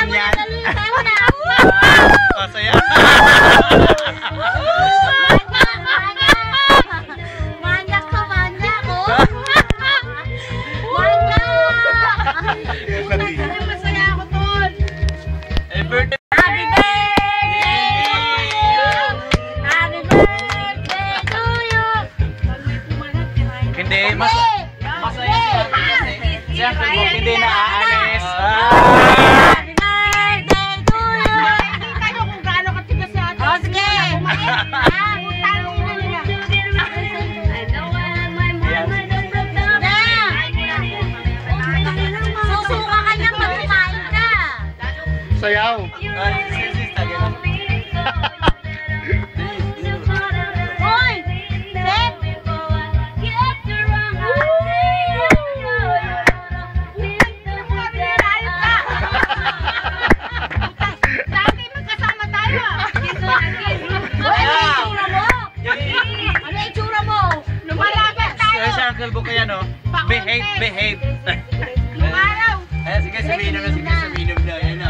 Sayaw mo na, dali. Sayaw mo na. Oh, saya. Manyak ko, manyak ko. Manyak. Masaya ako tol. Happy birthday. Happy birthday! Happy birthday to you! Hindi, masaya siya kasi. Siyempre mo, hindi naaalis. Happy birthday to you! Hindi tayo kung gaano katigas si ate. O, sige! Susuka ka niya pag kumain ka. Sayaw. Hoy! Sep! Dati magkasama tayo. Ano itsura mo? Lumalaban tayo. Sa Uncle Bo kaya no? Behave, behave. Lumaraw. Sige, sabihin na.